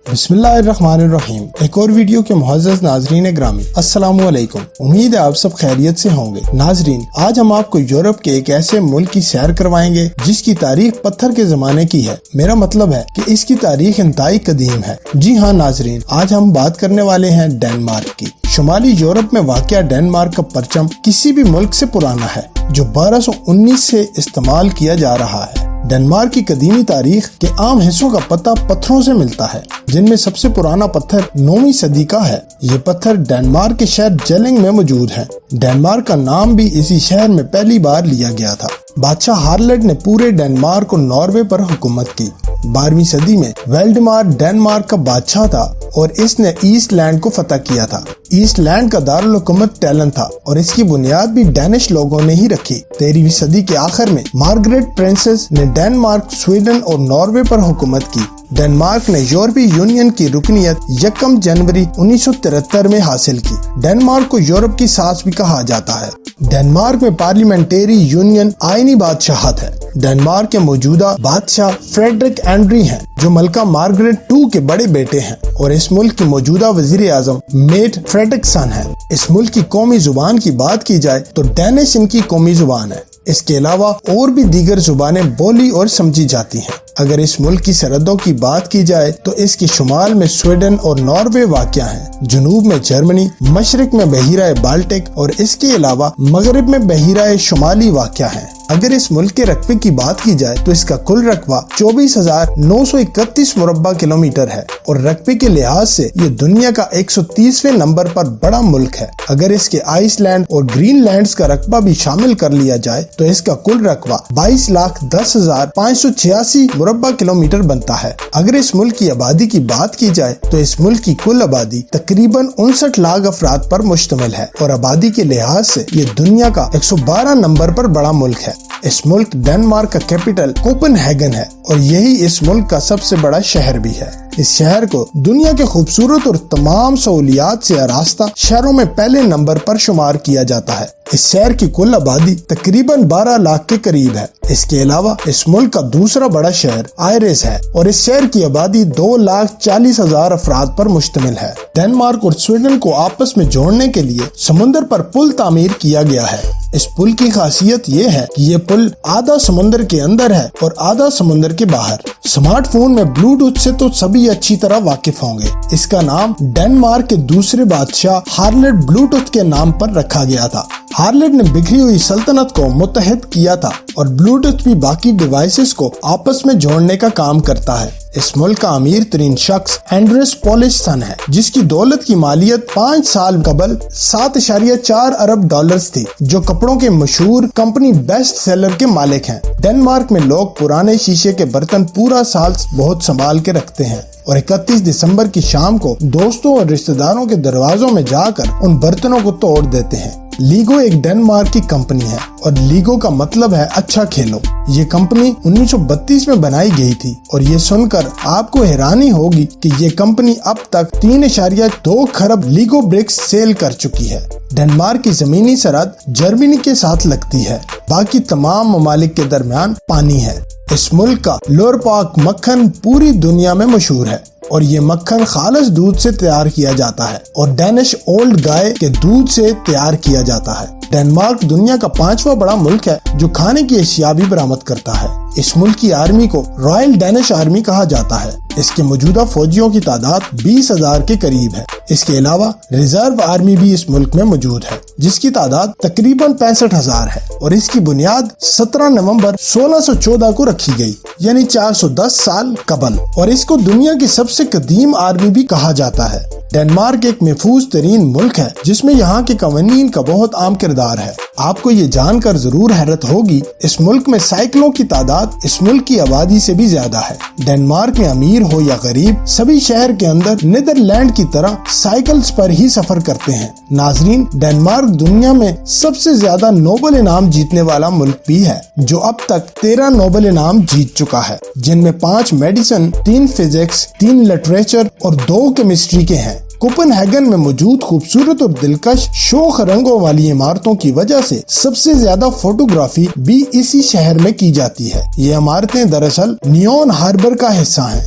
بسم اللہ الرحمن الرحیم۔ ایک اور ویڈیو کے معزز ناظرین گرامی، السلام علیکم۔ امید ہے آپ سب خیریت سے ہوں گے۔ ناظرین، آج ہم آپ کو یورپ کے ایک ایسے ملک کی سیر کروائیں گے جس کی تاریخ پتھر کے زمانے کی ہے۔ میرا مطلب ہے کہ اس کی تاریخ انتہائی قدیم ہے۔ جی ہاں ناظرین، آج ہم بات کرنے والے ہیں ڈنمارک کی۔ شمالی یورپ میں واقع ڈنمارک کا پرچم کسی بھی ملک سے پرانا ہے، جو 1219 سے استعمال کیا جا رہا ہے۔ ڈنمارک کی قدیمی تاریخ کے عام حصوں کا پتہ پتھروں سے ملتا ہے، جن میں سب سے پرانا پتھر 9ویں صدی کا ہے۔ یہ پتھر ڈنمارک کے شہر جیلنگ میں موجود ہے۔ ڈنمارک کا نام بھی اسی شہر میں پہلی بار لیا گیا تھا۔ بادشاہ ہارلڈ نے پورے ڈنمارک اور ناروے پر حکومت کی۔ 12ویں صدی میں ویلڈمار ڈنمارک کا بادشاہ تھا اور اس نے ایسٹ لینڈ کو فتح کیا تھا۔ ایسٹ لینڈ کا دارالحکومت ٹیلن تھا اور اس کی بنیاد بھی ڈینش لوگوں نے ہی رکھی۔ 13ویں صدی کے آخر میں مارگریٹ پرنسس نے ڈنمارک، سویڈن اور ناروے پر حکومت کی۔ ڈنمارک نے یورپی یونین کی رکنیت 1 جنوری 1973 میں حاصل کی۔ ڈنمارک کو یورپ کی ساس بھی کہا جاتا ہے۔ ڈنمارک میں پارلیمنٹری یونین آئینی بادشاہت ہے۔ ڈنمارک کے موجودہ بادشاہ فریڈرک اینڈری ہیں، جو ملکہ مارگریٹ 2 کے بڑے بیٹے ہیں، اور اس ملک کے موجودہ وزیر اعظم میٹ فریڈرکسن ہیں۔ اس ملک کی قومی زبان کی بات کی جائے تو ڈینش ان کی قومی زبان ہے۔ اس کے علاوہ اور بھی دیگر زبانیں بولی اور سمجھی جاتی ہیں۔ اگر اس ملک کی سرحدوں کی بات کی جائے تو اس کے شمال میں سویڈن اور ناروے واقع ہیں، جنوب میں جرمنی، مشرق میں بحیرہ بالٹک اور اس کے علاوہ مغرب میں بحیرہ شمالی واقع ہیں۔ اگر اس ملک کے رقبے کی بات کی جائے تو اس کا کل رقبہ 24,931 مربع کلومیٹر ہے اور رقبے کے لحاظ سے یہ دنیا کا 130ویں نمبر پر بڑا ملک ہے۔ اگر اس کے آئس لینڈ اور گرین لینڈز کا رقبہ بھی شامل کر لیا جائے تو اس کا کل رقبہ 22,10,586 مربع کلومیٹر بنتا ہے۔ اگر اس ملک کی آبادی کی بات کی جائے تو اس ملک کی کل آبادی تقریباً 59 لاکھ افراد پر مشتمل ہے اور آبادی کے لحاظ سے یہ دنیا کا 112 نمبر پر بڑا ملک ہے۔ اس ملک ڈنمارک کا کیپٹل کوپن ہیگن ہے اور یہی اس ملک کا سب سے بڑا شہر بھی ہے۔ اس شہر کو دنیا کے خوبصورت اور تمام سہولیات سے آراستہ شہروں میں پہلے نمبر پر شمار کیا جاتا ہے۔ اس شہر کی کل آبادی تقریباً 12 لاکھ کے قریب ہے۔ اس کے علاوہ اس ملک کا دوسرا بڑا شہر آئرس ہے اور اس شہر کی آبادی 2,40,000 افراد پر مشتمل ہے۔ ڈنمارک اور سویڈن کو آپس میں جوڑنے کے لیے سمندر پر پل تعمیر کیا گیا ہے۔ اس پل کی خاصیت یہ ہے کہ یہ پل آدھا سمندر کے اندر ہے اور آدھا سمندر کے باہر۔ سمارٹ فون میں بلوٹوتھ سے تو سبھی اچھی طرح واقف ہوں گے۔ اس کا نام ڈنمارک کے دوسرے بادشاہ ہارلڈ بلوٹوتھ کے نام پر رکھا گیا تھا۔ ہارلڈ نے بکھری ہوئی سلطنت کو متحد کیا تھا اور بلوٹوتھ بھی باقی ڈیوائسز کو آپس میں جوڑنے کا کام کرتا ہے۔ اس ملک کا امیر ترین شخص اینڈریس پولسسن ہے، جس کی دولت کی مالیت 5 سال قبل 7.4 ارب ڈالرز تھی، جو کپڑوں کے مشہور کمپنی بیسٹ سیلر کے مالک ہیں۔ ڈنمارک میں لوگ پرانے شیشے کے برتن پورا سال بہت سنبھال کے رکھتے ہیں اور 31 دسمبر کی شام کو دوستوں اور رشتہ داروں کے دروازوں میں جا کر ان برتنوں کو توڑ دیتے ہیں۔ لیگو ایک ڈنمارک کی کمپنی ہے اور لیگو کا مطلب ہے اچھا کھیلو۔ یہ کمپنی 1932 میں بنائی گئی تھی اور یہ سن کر آپ کو حیرانی ہوگی کہ یہ کمپنی اب تک 3.2 کھرب لیگو برکس سیل کر چکی ہے۔ ڈنمارک کی زمینی سرحد جرمنی کے ساتھ لگتی ہے، باقی تمام ممالک کے درمیان پانی ہے۔ اس ملک کا لورپاک مکھن پوری دنیا میں مشہور ہے اور یہ مکھن خالص دودھ سے تیار کیا جاتا ہے اور ڈینش اولڈ گائے کے دودھ سے تیار کیا جاتا ہے۔ ڈنمارک دنیا کا 5واں بڑا ملک ہے جو کھانے کی اشیاء بھی برآمد کرتا ہے۔ اس ملک کی آرمی کو رائل ڈینش آرمی کہا جاتا ہے۔ اس کے موجودہ فوجیوں کی تعداد 20,000 کے قریب ہے۔ اس کے علاوہ ریزرو آرمی بھی اس ملک میں موجود ہے، جس کی تعداد تقریباً 65,000 ہے اور اس کی بنیاد 17 نومبر 1614 کو رکھی گئی، یعنی 410 سال قبل، اور اس کو دنیا کی سب سے قدیم آرمی بھی کہا جاتا ہے۔ ڈنمارک ایک محفوظ ترین ملک ہے جس میں یہاں کے قوانین کا بہت عام کردار ہے۔ آپ کو یہ جان کر ضرور حیرت ہوگی، اس ملک میں سائیکلوں کی تعداد اس ملک کی آبادی سے بھی زیادہ ہے۔ ڈنمارک میں امیر ہو یا غریب، سبھی شہر کے اندر نیدرلینڈ کی طرح سائیکلز پر ہی سفر کرتے ہیں۔ ناظرین، ڈنمارک دنیا میں سب سے زیادہ نوبل انعام جیتنے والا ملک بھی ہے، جو اب تک 13 نوبل انعام جیت چکا ہے، جن میں 5 میڈیسن، 3 فزکس، 3 لٹریچر اور 2 کیمسٹری کے ہیں۔ کوپن ہیگن میں موجود خوبصورت اور دلکش شوخ رنگوں والی عمارتوں کی وجہ سے سب سے زیادہ فوٹوگرافی بھی اسی شہر میں کی جاتی ہے۔ یہ عمارتیں دراصل نیون ہاربر کا حصہ ہیں۔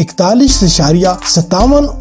41.57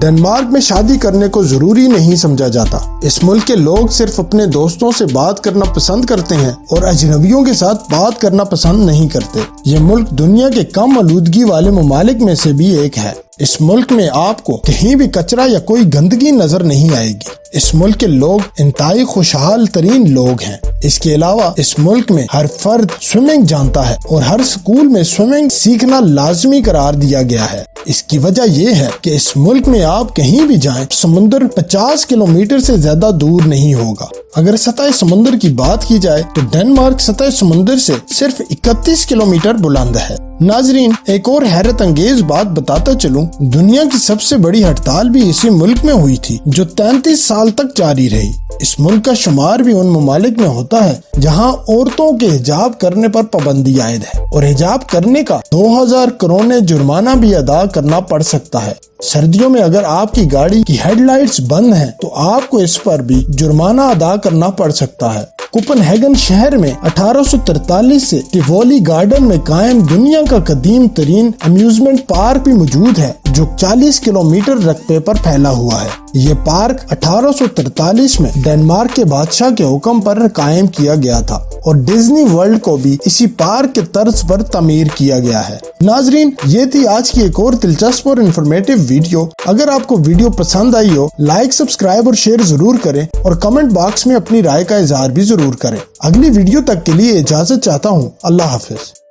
ڈنمارک میں شادی کرنے کو ضروری نہیں سمجھا جاتا۔ اس ملک کے لوگ صرف اپنے دوستوں سے بات کرنا پسند کرتے ہیں اور اجنبیوں کے ساتھ بات کرنا پسند نہیں کرتے۔ یہ ملک دنیا کے کم آلودگی والے ممالک میں سے بھی ایک ہے۔ اس ملک میں آپ کو کہیں بھی کچرا یا کوئی گندگی نظر نہیں آئے گی۔ اس ملک کے لوگ انتہائی خوشحال ترین لوگ ہیں۔ اس کے علاوہ اس ملک میں ہر فرد سوئمنگ جانتا ہے اور ہر سکول میں سوئمنگ سیکھنا لازمی قرار دیا گیا ہے۔ اس کی وجہ یہ ہے کہ اس ملک میں آپ کہیں بھی جائیں سمندر 50 کلومیٹر سے زیادہ دور نہیں ہوگا۔ اگر سطح سمندر کی بات کی جائے تو ڈنمارک سطح سمندر سے صرف 31 کلومیٹر بلند ہے۔ ناظرین، ایک اور حیرت انگیز بات بتاتا چلوں، دنیا کی سب سے بڑی ہڑتال بھی اسی ملک میں ہوئی تھی جو 33 سال تک جاری رہی۔ اس ملک کا شمار بھی ان ممالک میں ہوتا ہے جہاں عورتوں کے حجاب کرنے پر پابندی عائد ہے اور حجاب کرنے کا 2000 کرونے جرمانہ بھی ادا کرنا پڑ سکتا ہے۔ سردیوں میں اگر آپ کی گاڑی کی ہیڈ لائٹس بند ہیں تو آپ کو اس پر بھی جرمانہ ادا کرنا پڑ سکتا ہے۔ کوپن ہیگن شہر میں 1843 سے ٹیوولی گارڈن میں قائم دنیا کا قدیم ترین امیوزمنٹ پارک بھی موجود ہے جو 40 کلومیٹر رقبے پر پھیلا ہوا ہے۔ یہ پارک 1843 میں ڈنمارک کے بادشاہ کے حکم پر قائم کیا گیا تھا اور ڈزنی ورلڈ کو بھی اسی پارک کے طرز پر تعمیر کیا گیا ہے۔ ناظرین، یہ تھی آج کی ایک اور دلچسپ اور انفارمیٹو ویڈیو۔ اگر آپ کو ویڈیو پسند آئی ہو، لائک، سبسکرائب اور شیئر ضرور کریں اور کمنٹ باکس میں اپنی رائے کا اظہار بھی ضرور کریں۔ اگلی ویڈیو تک کے لیے اجازت چاہتا ہوں۔ اللہ حافظ۔